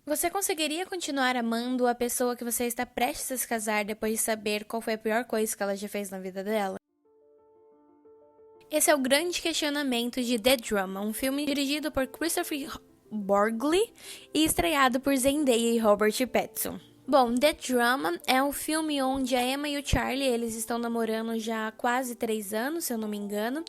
Você conseguiria continuar amando a pessoa que você está prestes a se casar depois de saber qual foi a pior coisa que ela já fez na vida dela? Esse é o grande questionamento de The Drama, um filme dirigido por Christopher Borgli e estreado por Zendaya e Robert Pattinson. Bom, The Drama é um filme onde a Emma e o Charlie, eles estão namorando já há quase 3 anos, se eu não me engano,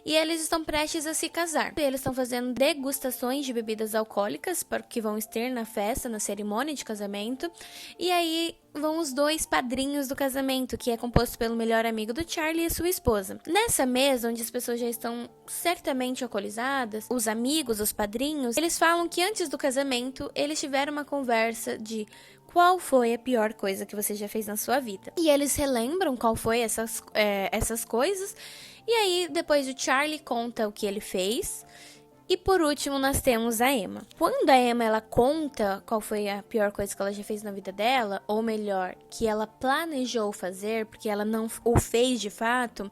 e eles estão prestes a se casar. Eles estão fazendo degustações de bebidas alcoólicas, que vão ter na festa, na cerimônia de casamento, e aí vão os dois padrinhos do casamento, que é composto pelo melhor amigo do Charlie e sua esposa. Nessa mesa, onde as pessoas já estão certamente alcoolizadas, os amigos, os padrinhos, eles falam que antes do casamento, eles tiveram uma conversa de qual foi a pior coisa que você já fez na sua vida. E eles relembram qual foi essas coisas. E aí, depois o Charlie conta o que ele fez. E por último, nós temos a Emma. Quando a Emma ela conta qual foi a pior coisa que ela já fez na vida dela, ou melhor, que ela planejou fazer, porque ela não o fez de fato,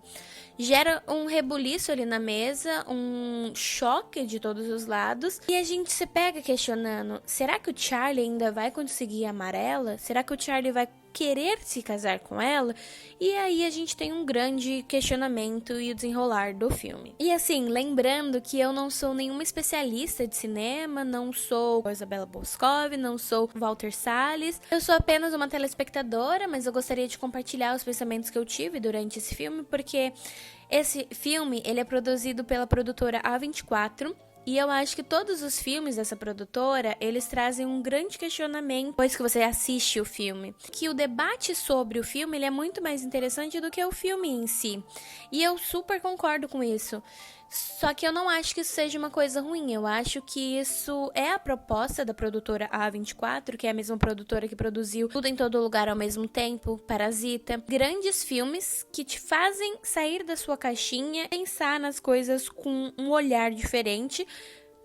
gera um rebuliço ali na mesa, um choque de todos os lados, e a gente se pega questionando, será que o Charlie ainda vai conseguir amar ela? Será que o Charlie vai querer se casar com ela? E aí a gente tem um grande questionamento e o desenrolar do filme. E assim, lembrando que eu não sou nenhuma especialista de cinema, não sou Isabela Boscov, não sou Walter Salles, eu sou apenas uma telespectadora, mas eu gostaria de compartilhar os pensamentos que eu tive durante esse filme, porque esse filme, ele é produzido pela produtora A24, e eu acho que todos os filmes dessa produtora, eles trazem um grande questionamento depois que você assiste o filme. Que o debate sobre o filme, ele é muito mais interessante do que o filme em si. E eu super concordo com isso. Só que eu não acho que isso seja uma coisa ruim. Eu acho que isso é a proposta da produtora A24, que é a mesma produtora que produziu Tudo em Todo Lugar ao Mesmo Tempo, Parasita. Grandes filmes que te fazem sair da sua caixinha, pensar nas coisas com um olhar diferente,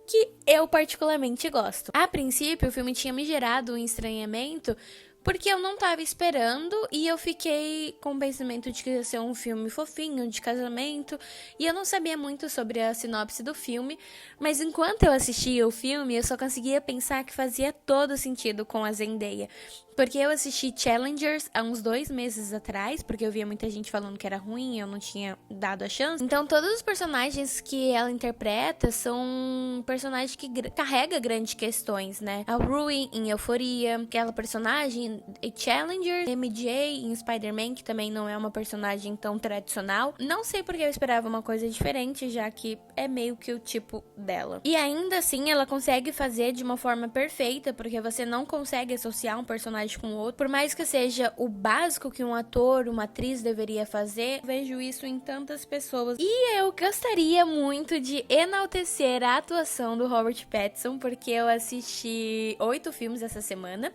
que eu particularmente gosto. A princípio, o filme tinha me gerado um estranhamento, porque eu não tava esperando e eu fiquei com o pensamento de que ia ser um filme fofinho, de casamento, e eu não sabia muito sobre a sinopse do filme, mas enquanto eu assistia o filme, eu só conseguia pensar que fazia todo sentido com a Zendaya. Porque eu assisti Challengers há uns 2 meses atrás, porque eu via muita gente falando que era ruim e eu não tinha dado a chance. Então, todos os personagens que ela interpreta são personagens que carrega grandes questões, né? A Rui em Euforia, aquela personagem em Challengers, MJ em Spider-Man, que também não é uma personagem tão tradicional. Não sei porque eu esperava uma coisa diferente, já que é meio que o tipo dela. E ainda assim, ela consegue fazer de uma forma perfeita, porque você não consegue associar um personagem com o outro. Por mais que seja o básico que um ator, uma atriz deveria fazer, eu vejo isso em tantas pessoas. E eu gostaria muito de enaltecer a atuação do Robert Pattinson, porque eu assisti 8 filmes essa semana.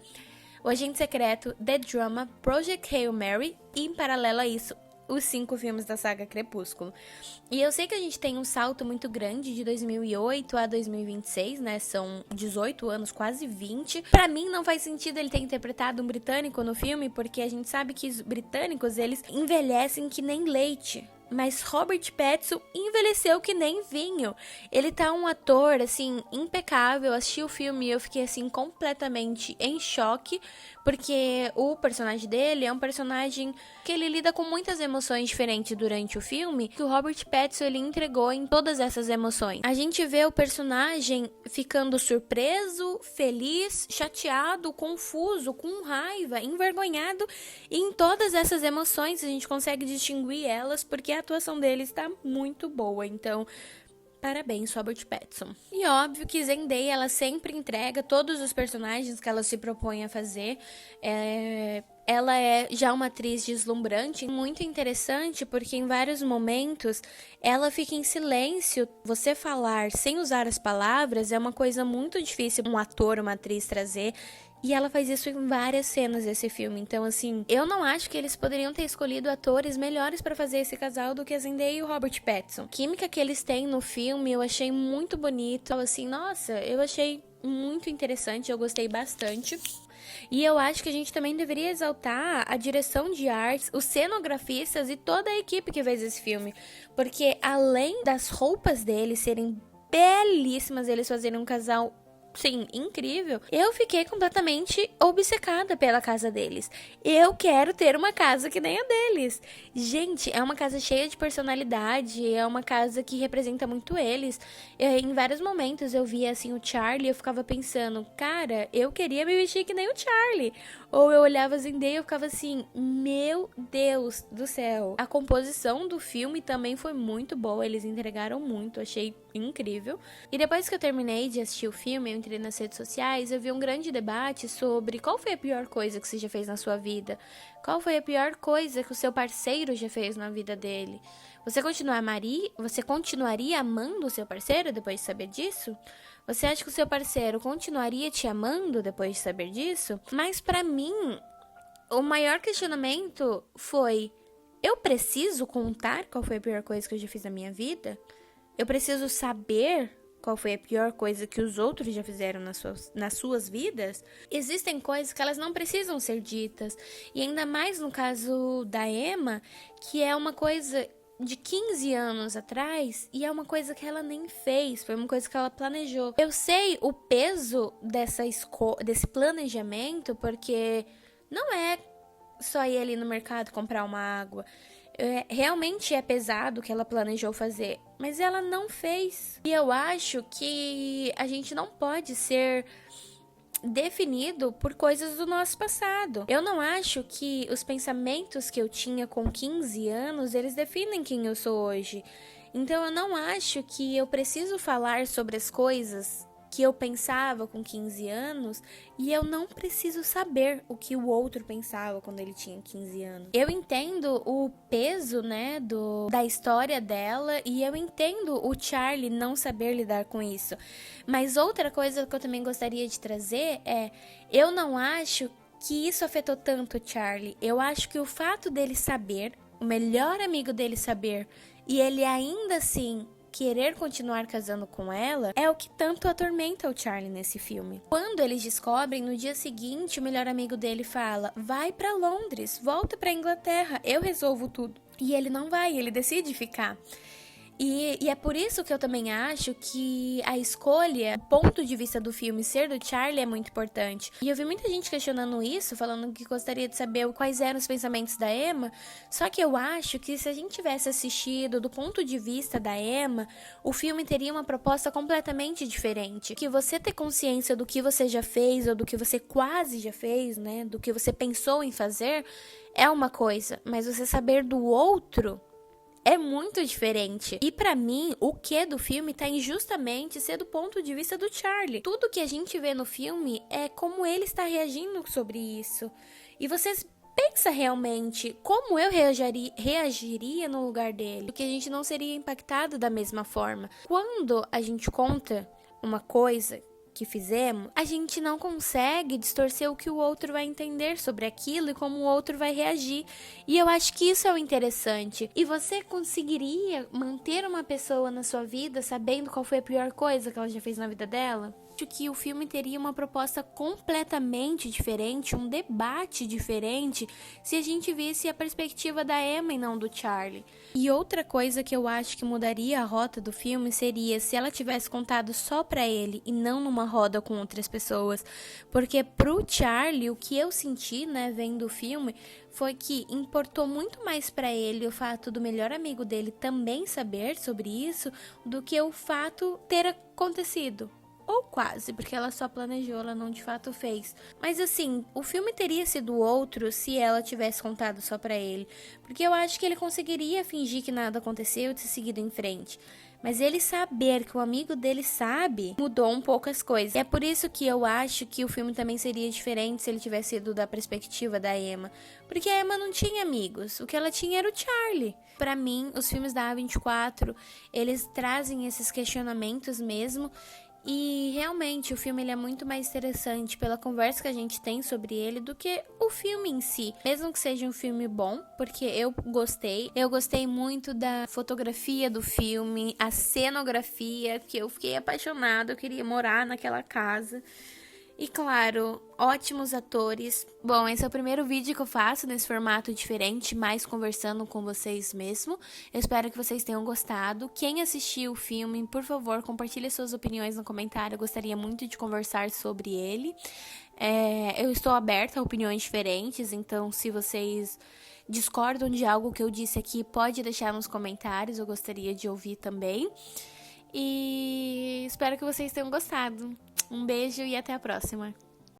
O Agente Secreto, The Drama, Project Hail Mary e, em paralelo a isso, os 5 filmes da saga Crepúsculo. E eu sei que a gente tem um salto muito grande de 2008 a 2026, né? São 18 anos, quase 20. Pra mim não faz sentido ele ter interpretado um britânico no filme, porque a gente sabe que os britânicos, eles envelhecem que nem leite. Mas Robert Pattinson envelheceu que nem vinho. Ele tá um ator, assim, impecável. Eu assisti o filme e eu fiquei, assim, completamente em choque. Porque o personagem dele é um personagem que ele lida com muitas emoções diferentes durante o filme. Que o Robert Pattinson, ele entregou em todas essas emoções. A gente vê o personagem ficando surpreso, feliz, chateado, confuso, com raiva, envergonhado. E em todas essas emoções a gente consegue distinguir elas porque a atuação dele está muito boa. Então, parabéns, Robert Pattinson. E óbvio que Zendaya, ela sempre entrega todos os personagens que ela se propõe a fazer. Ela é já uma atriz deslumbrante, muito interessante, porque em vários momentos ela fica em silêncio. Você falar sem usar as palavras é uma coisa muito difícil um ator, uma atriz trazer. E ela faz isso em várias cenas desse filme. Então, assim, eu não acho que eles poderiam ter escolhido atores melhores pra fazer esse casal do que a Zendaya e o Robert Pattinson. A química que eles têm no filme eu achei muito bonito. Assim, nossa, eu achei muito interessante, eu gostei bastante. E eu acho que a gente também deveria exaltar a direção de artes, os cenografistas e toda a equipe que fez esse filme. Porque além das roupas deles serem belíssimas, eles fazerem um casal sim, incrível. Eu fiquei completamente obcecada pela casa deles. Eu quero ter uma casa que nem a deles. Gente, é uma casa cheia de personalidade, é uma casa que representa muito eles. Em vários momentos eu via assim o Charlie e eu ficava pensando, cara, eu queria me vestir que nem o Charlie. Ou eu olhava a Zendaya e eu ficava assim, meu Deus do céu. A composição do filme também foi muito boa, eles entregaram muito, achei incrível. E depois que eu terminei de assistir o filme, eu entrei nas redes sociais, eu vi um grande debate sobre qual foi a pior coisa que você já fez na sua vida. Qual foi a pior coisa que o seu parceiro já fez na vida dele? Você continuaria amando o seu parceiro depois de saber disso? Você acha que o seu parceiro continuaria te amando depois de saber disso? Mas pra mim, o maior questionamento foi: eu preciso contar qual foi a pior coisa que eu já fiz na minha vida? Eu preciso saber qual foi a pior coisa que os outros já fizeram nas suas vidas? Existem coisas que elas não precisam ser ditas. E ainda mais no caso da Emma, que é uma coisa de 15 anos atrás e é uma coisa que ela nem fez, foi uma coisa que ela planejou. Eu sei o peso desse planejamento, porque não é só ir ali no mercado comprar uma água. Realmente é pesado o que ela planejou fazer, mas ela não fez. E eu acho que a gente não pode ser definido por coisas do nosso passado. Eu não acho que os pensamentos que eu tinha com 15 anos, eles definem quem eu sou hoje. Então eu não acho que eu preciso falar sobre as coisas que eu pensava com 15 anos e eu não preciso saber o que o outro pensava quando ele tinha 15 anos. Eu entendo o peso, né, da história dela e eu entendo o Charlie não saber lidar com isso. Mas outra coisa que eu também gostaria de trazer é, eu não acho que isso afetou tanto o Charlie. Eu acho que o fato dele saber, o melhor amigo dele saber, e ele ainda assim querer continuar casando com ela é o que tanto atormenta o Charlie nesse filme. Quando eles descobrem, no dia seguinte, o melhor amigo dele fala: vai pra Londres, volta pra Inglaterra, eu resolvo tudo. E ele não vai, ele decide ficar. E é por isso que eu também acho que a escolha, o ponto de vista do filme ser do Charlie é muito importante. E eu vi muita gente questionando isso, falando que gostaria de saber quais eram os pensamentos da Emma. Só que eu acho que se a gente tivesse assistido do ponto de vista da Emma, o filme teria uma proposta completamente diferente. Que você ter consciência do que você já fez, ou do que você quase já fez, né? Do que você pensou em fazer, é uma coisa. Mas você saber do outro é muito diferente. E pra mim, o que do filme tá em justamente ser do ponto de vista do Charlie. Tudo que a gente vê no filme é como ele está reagindo sobre isso. E vocês pensa realmente como eu reagiria no lugar dele, porque a gente não seria impactado da mesma forma. Quando a gente conta uma coisa que fizemos, a gente não consegue distorcer o que o outro vai entender sobre aquilo e como o outro vai reagir. E eu acho que isso é o interessante. E você conseguiria manter uma pessoa na sua vida sabendo qual foi a pior coisa que ela já fez na vida dela? Acho que o filme teria uma proposta completamente diferente, um debate diferente, se a gente visse a perspectiva da Emma e não do Charlie. E outra coisa que eu acho que mudaria a rota do filme seria se ela tivesse contado só pra ele e não numa roda com outras pessoas. Porque pro Charlie, o que eu senti, né, vendo o filme, foi que importou muito mais pra ele o fato do melhor amigo dele também saber sobre isso do que o fato ter acontecido. Ou quase, porque ela só planejou, ela não de fato fez. Mas assim, o filme teria sido outro se ela tivesse contado só pra ele. Porque eu acho que ele conseguiria fingir que nada aconteceu e ter seguido em frente. Mas ele saber que o amigo dele sabe, mudou um pouco as coisas. E é por isso que eu acho que o filme também seria diferente se ele tivesse sido da perspectiva da Emma. Porque a Emma não tinha amigos, o que ela tinha era o Charlie. Pra mim, os filmes da A24, eles trazem esses questionamentos mesmo. E realmente o filme ele é muito mais interessante pela conversa que a gente tem sobre ele do que o filme em si. Mesmo que seja um filme bom, porque eu gostei muito da fotografia do filme, a cenografia, que eu fiquei apaixonada, eu queria morar naquela casa. E claro, ótimos atores. Bom, esse é o primeiro vídeo que eu faço nesse formato diferente, mais conversando com vocês mesmo. Eu espero que vocês tenham gostado. Quem assistiu o filme, por favor, compartilhe suas opiniões no comentário. Eu gostaria muito de conversar sobre ele. Eu estou aberta a opiniões diferentes, então se vocês discordam de algo que eu disse aqui, pode deixar nos comentários. Eu gostaria de ouvir também. E espero que vocês tenham gostado. Um beijo e até a próxima.